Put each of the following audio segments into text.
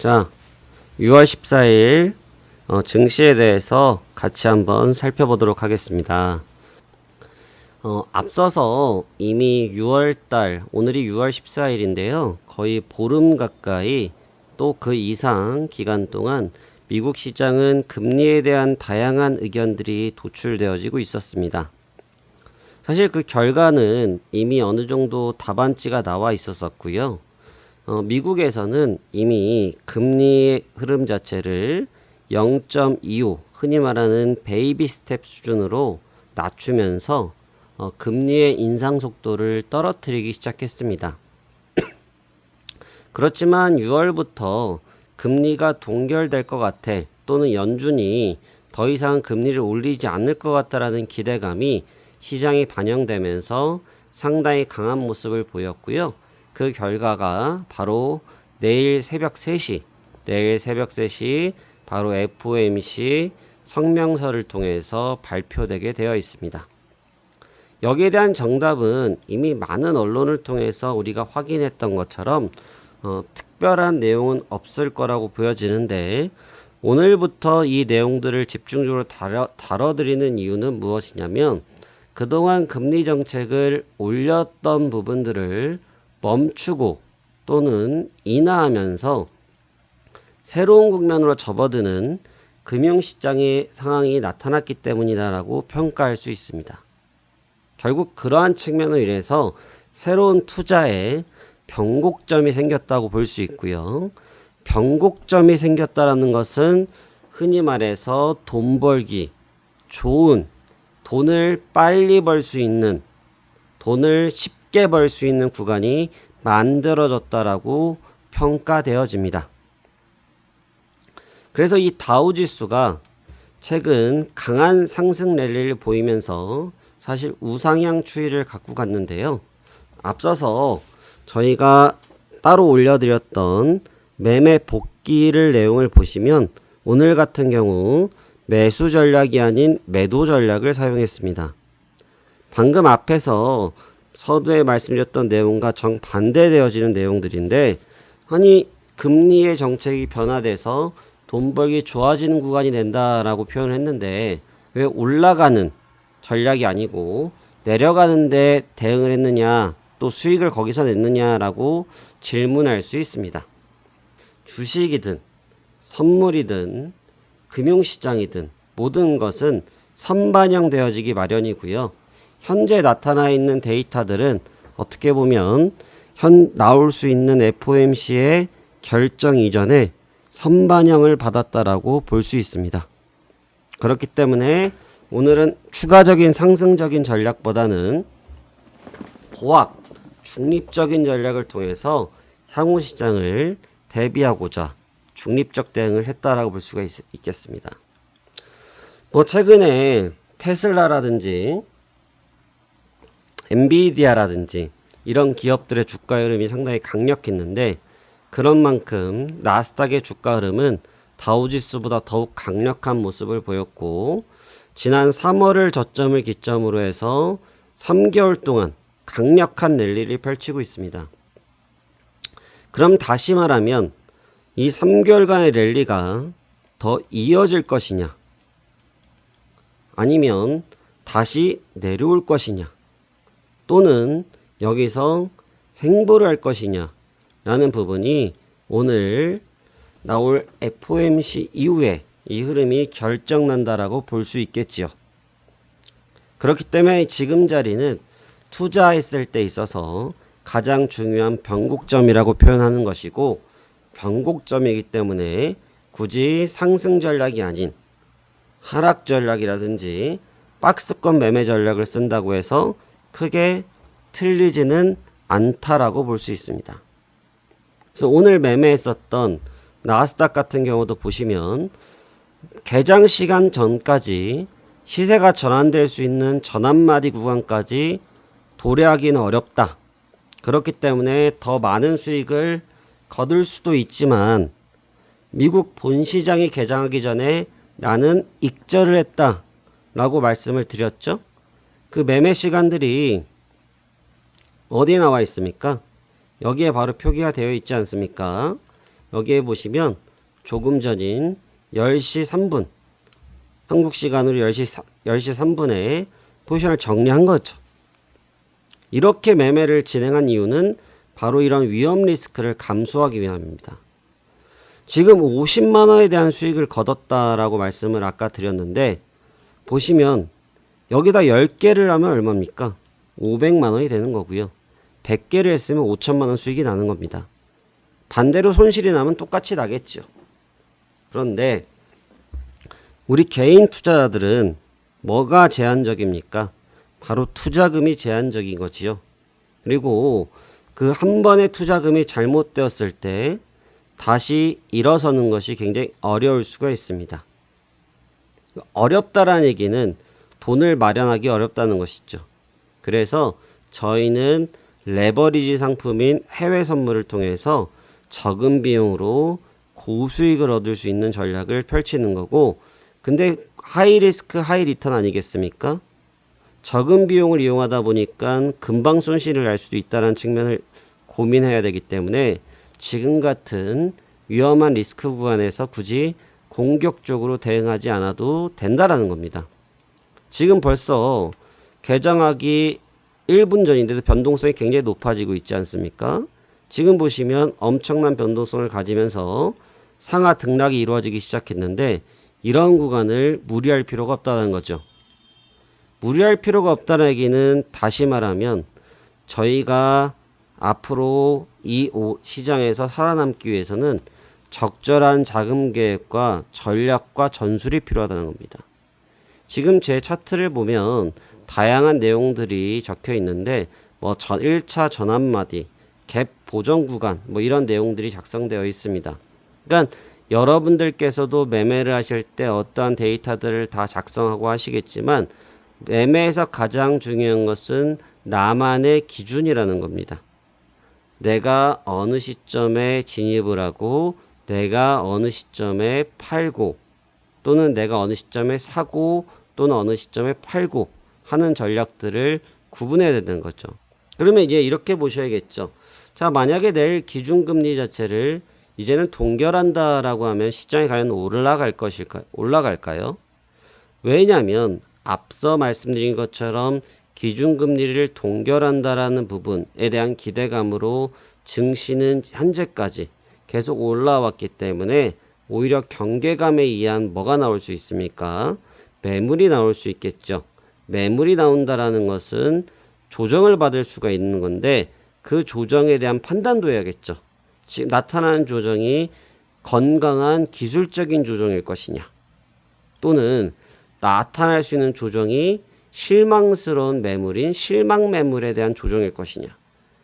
자, 6월 14일 증시에 대해서 같이 한번 살펴보도록 하겠습니다. 앞서서 이미 6월달, 오늘이 6월 14일인데요. 거의 보름 가까이 또 그 이상 기간 동안 미국 시장은 금리에 대한 다양한 의견들이 도출되어지고 있었습니다. 사실 그 결과는 이미 어느 정도 답안지가 나와 있었었고요. 미국에서는 이미 금리의 흐름 자체를 0.25 흔히 말하는 베이비 스텝 수준으로 낮추면서 금리의 인상 속도를 떨어뜨리기 시작했습니다. 그렇지만 6월부터 금리가 동결될 것 같아 또는 연준이 더 이상 금리를 올리지 않을 것 같다라는 기대감이 시장에 반영되면서 상당히 강한 모습을 보였고요. 그 결과가 바로 내일 새벽 3시 바로 FOMC 성명서를 통해서 발표되게 되어 있습니다. 여기에 대한 정답은 이미 많은 언론을 통해서 우리가 확인했던 것처럼 특별한 내용은 없을 거라고 보여지는데, 오늘부터 이 내용들을 집중적으로 다뤄드리는 이유는 무엇이냐면, 그동안 금리 정책을 올렸던 부분들을 멈추고 또는 인하하면서 새로운 국면으로 접어드는 금융시장의 상황이 나타났기 때문이다라고 평가할 수 있습니다. 결국 그러한 측면으로 인해서 새로운 투자에 변곡점이 생겼다고 볼 수 있고요. 변곡점이 생겼다는 것은 흔히 말해서 돈 벌기, 좋은, 돈을 빨리 벌 수 있는, 돈을 쉽게 벌 수 있는 구간이 만들어졌다라고 평가되어집니다. 그래서 이 다우지수가 최근 강한 상승 랠리를 보이면서 사실 우상향 추이를 갖고 갔는데요. 앞서서 저희가 따로 올려드렸던 매매 복귀를 내용을 보시면 오늘 같은 경우 매수 전략이 아닌 매도 전략을 사용했습니다. 방금 앞에서 서두에 말씀드렸던 내용과 정반대되어지는 내용들인데, 아니 금리의 정책이 변화돼서 돈 벌기 좋아지는 구간이 된다라고 표현을 했는데 왜 올라가는 전략이 아니고 내려가는데 대응을 했느냐, 또 수익을 거기서 냈느냐라고 질문할 수 있습니다. 주식이든 선물이든 금융시장이든 모든 것은 선반영되어지기 마련이고요. 현재 나타나 있는 데이터들은 어떻게 보면 나올 수 있는 FOMC의 결정 이전에 선반영을 받았다라고 볼 수 있습니다. 그렇기 때문에 오늘은 추가적인 상승적인 전략보다는 보합, 중립적인 전략을 통해서 향후 시장을 대비하고자 중립적 대응을 했다라고 볼 수가 있겠습니다. 최근에 테슬라라든지 엔비디아라든지 이런 기업들의 주가 흐름이 상당히 강력했는데, 그런 만큼 나스닥의 주가 흐름은 다우지수보다 더욱 강력한 모습을 보였고, 지난 3월을 저점을 기점으로 해서 3개월 동안 강력한 랠리를 펼치고 있습니다. 그럼 다시 말하면 이 3개월간의 랠리가 더 이어질 것이냐, 아니면 다시 내려올 것이냐, 또는 여기서 횡보를 할 것이냐 라는 부분이 오늘 나올 FOMC 이후에 이 흐름이 결정난다라고 볼 수 있겠지요. 그렇기 때문에 지금 자리는 투자했을 때 있어서 가장 중요한 변곡점이라고 표현하는 것이고, 변곡점이기 때문에 굳이 상승 전략이 아닌 하락 전략이라든지 박스권 매매 전략을 쓴다고 해서 크게 틀리지는 않다라고 볼 수 있습니다. 그래서 오늘 매매했었던 나스닥 같은 경우도 보시면 개장 시간 전까지 시세가 전환될 수 있는 전환마디 구간까지 도래하기는 어렵다. 그렇기 때문에 더 많은 수익을 거둘 수도 있지만, 미국 본시장이 개장하기 전에 나는 익절을 했다 라고 말씀을 드렸죠. 그 매매 시간들이 어디에 나와 있습니까? 여기에 바로 표기가 되어 있지 않습니까? 여기에 보시면 조금 전인 10시 3분, 한국 시간으로 10시 3분에 포지션을 정리한 거죠. 이렇게 매매를 진행한 이유는 바로 이런 위험 리스크를 감소하기 위함입니다. 지금 50만원에 대한 수익을 거뒀다라고 말씀을 아까 드렸는데, 보시면 여기다 10개를 하면 얼마입니까? 500만원이 되는 거고요. 100개를 했으면 5천만원 수익이 나는 겁니다. 반대로 손실이 나면 똑같이 나겠죠. 그런데 우리 개인 투자자들은 뭐가 제한적입니까? 바로 투자금이 제한적인 거지요. 그리고 그 한 번의 투자금이 잘못되었을 때 다시 일어서는 것이 굉장히 어려울 수가 있습니다. 어렵다라는 얘기는 돈을 마련하기 어렵다는 것이죠. 그래서 저희는 레버리지 상품인 해외 선물을 통해서 적은 비용으로 고수익을 얻을 수 있는 전략을 펼치는 거고, 근데 하이 리스크 하이 리턴 아니겠습니까? 적은 비용을 이용하다 보니까 금방 손실을 날 수도 있다는 측면을 고민해야 되기 때문에 지금 같은 위험한 리스크 구간에서 굳이 공격적으로 대응하지 않아도 된다라는 겁니다. 지금 벌써 개장하기 1분 전인데도 변동성이 굉장히 높아지고 있지 않습니까? 지금 보시면 엄청난 변동성을 가지면서 상하 등락이 이루어지기 시작했는데, 이런 구간을 무리할 필요가 없다는 거죠. 무리할 필요가 없다는 얘기는 다시 말하면 저희가 앞으로 이 시장에서 살아남기 위해서는 적절한 자금 계획과 전략과 전술이 필요하다는 겁니다. 지금 제 차트를 보면 다양한 내용들이 적혀 있는데, 뭐 1차 전환마디, 갭 보정 구간, 뭐 이런 내용들이 작성되어 있습니다. 그러니까 여러분들께서도 매매를 하실 때 어떠한 데이터들을 다 작성하고 하시겠지만, 매매에서 가장 중요한 것은 나만의 기준이라는 겁니다. 내가 어느 시점에 진입을 하고, 내가 어느 시점에 팔고, 또는 내가 어느 시점에 사고, 또는 어느 시점에 팔고 하는 전략들을 구분해야 되는 거죠. 그러면 이제 이렇게 보셔야겠죠. 자, 만약에 내일 기준금리 자체를 이제는 동결한다라고 하면 시장이 과연 올라갈까요? 왜냐하면 앞서 말씀드린 것처럼 기준금리를 동결한다라는 부분에 대한 기대감으로 증시는 현재까지 계속 올라왔기 때문에 오히려 경계감에 의한 뭐가 나올 수 있습니까? 매물이 나올 수 있겠죠. 매물이 나온다라는 것은 조정을 받을 수가 있는 건데, 그 조정에 대한 판단도 해야겠죠. 지금 나타나는 조정이 건강한 기술적인 조정일 것이냐, 또는 나타날 수 있는 조정이 실망스러운 매물인 실망 매물에 대한 조정일 것이냐.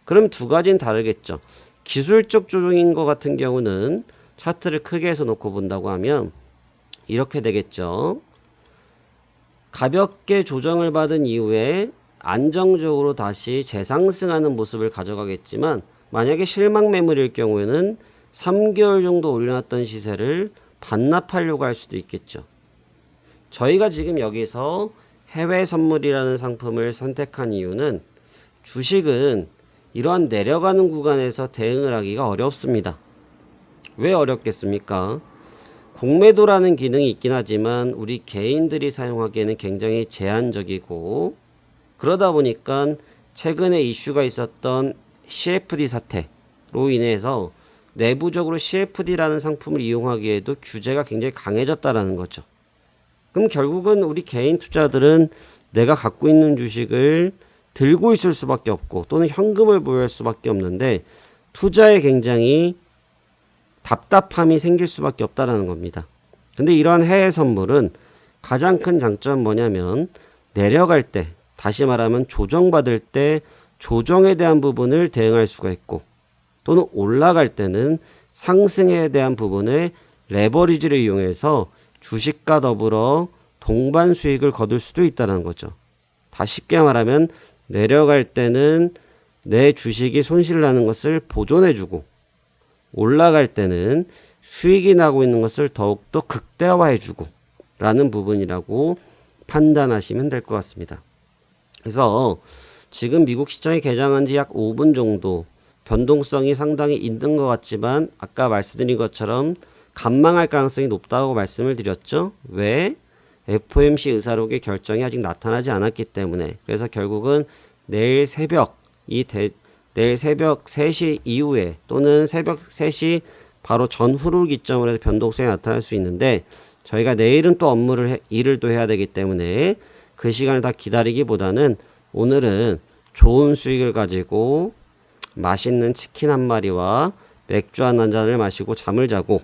그럼 두 가지는 다르겠죠. 기술적 조정인 것 같은 경우는 차트를 크게 해서 놓고 본다고 하면 이렇게 되겠죠. 가볍게 조정을 받은 이후에 안정적으로 다시 재상승하는 모습을 가져가겠지만, 만약에 실망 매물일 경우에는 3개월 정도 올려놨던 시세를 반납하려고 할 수도 있겠죠. 저희가 지금 여기서 해외 선물이라는 상품을 선택한 이유는, 주식은 이러한 내려가는 구간에서 대응을 하기가 어렵습니다. 왜 어렵겠습니까? 공매도라는 기능이 있긴 하지만 우리 개인들이 사용하기에는 굉장히 제한적이고, 그러다 보니까 최근에 이슈가 있었던 CFD 사태로 인해서 내부적으로 CFD라는 상품을 이용하기에도 규제가 굉장히 강해졌다라는 거죠. 그럼 결국은 우리 개인 투자들은 내가 갖고 있는 주식을 들고 있을 수밖에 없고, 또는 현금을 보유할 수밖에 없는데, 투자에 굉장히 답답함이 생길 수밖에 없다라는 겁니다. 근데 이러한 해외 선물은 가장 큰 장점은 뭐냐면, 내려갈 때, 다시 말하면 조정받을 때 조정에 대한 부분을 대응할 수가 있고, 또는 올라갈 때는 상승에 대한 부분에 레버리지를 이용해서 주식과 더불어 동반 수익을 거둘 수도 있다는 거죠. 다 쉽게 말하면 내려갈 때는 내 주식이 손실을 나는 것을 보존해주고, 올라갈 때는 수익이 나고 있는 것을 더욱더 극대화해주고 라는 부분이라고 판단하시면 될 것 같습니다. 그래서 지금 미국 시장이 개장한 지 약 5분 정도 변동성이 상당히 있는 것 같지만 아까 말씀드린 것처럼 간망할 가능성이 높다고 말씀을 드렸죠. 왜? FOMC 의사록의 결정이 아직 나타나지 않았기 때문에. 그래서 결국은 내일 새벽 내일 새벽 3시 이후에 또는 새벽 3시 바로 전후를 기점으로 해서 변동성이 나타날 수 있는데 저희가 내일은 또 일을 또 해야 되기 때문에 그 시간을 다 기다리기보다는 오늘은 좋은 수익을 가지고 맛있는 치킨 한 마리와 맥주 한 잔을 마시고 잠을 자고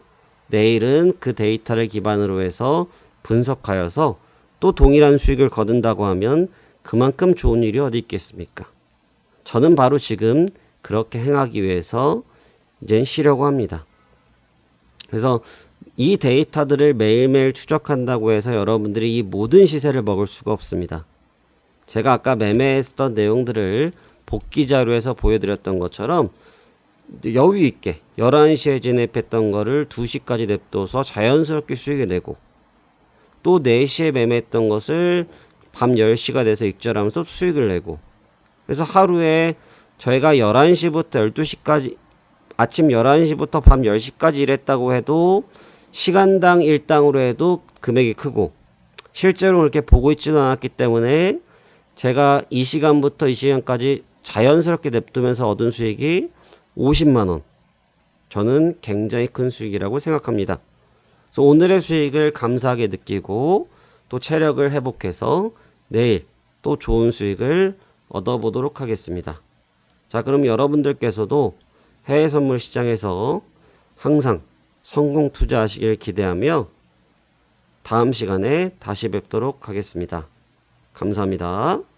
내일은 그 데이터를 기반으로 해서 분석하여서 또 동일한 수익을 거둔다고 하면 그만큼 좋은 일이 어디 있겠습니까? 저는 바로 지금 그렇게 행하기 위해서 이제 쉬려고 합니다. 그래서 이 데이터들을 매일매일 추적한다고 해서 여러분들이 이 모든 시세를 먹을 수가 없습니다. 제가 아까 매매했던 내용들을 복귀 자료에서 보여드렸던 것처럼 여유 있게 11시에 진입했던 거를 2시까지 냅둬서 자연스럽게 수익을 내고 또 4시에 매매했던 것을 밤 10시가 돼서 익절하면서 수익을 내고 그래서 하루에 저희가 11시부터 12시까지 아침 11시부터 밤 10시까지 일했다고 해도 시간당 일당으로 해도 금액이 크고 실제로 그렇게 보고 있지는 않았기 때문에 제가 이 시간부터 이 시간까지 자연스럽게 냅두면서 얻은 수익이 50만원. 저는 굉장히 큰 수익이라고 생각합니다. 그래서 오늘의 수익을 감사하게 느끼고 또 체력을 회복해서 내일 또 좋은 수익을 얻어보도록 하겠습니다. 자, 그럼 여러분들께서도 해외 선물 시장에서 항상 성공 투자하시길 기대하며 다음 시간에 다시 뵙도록 하겠습니다. 감사합니다.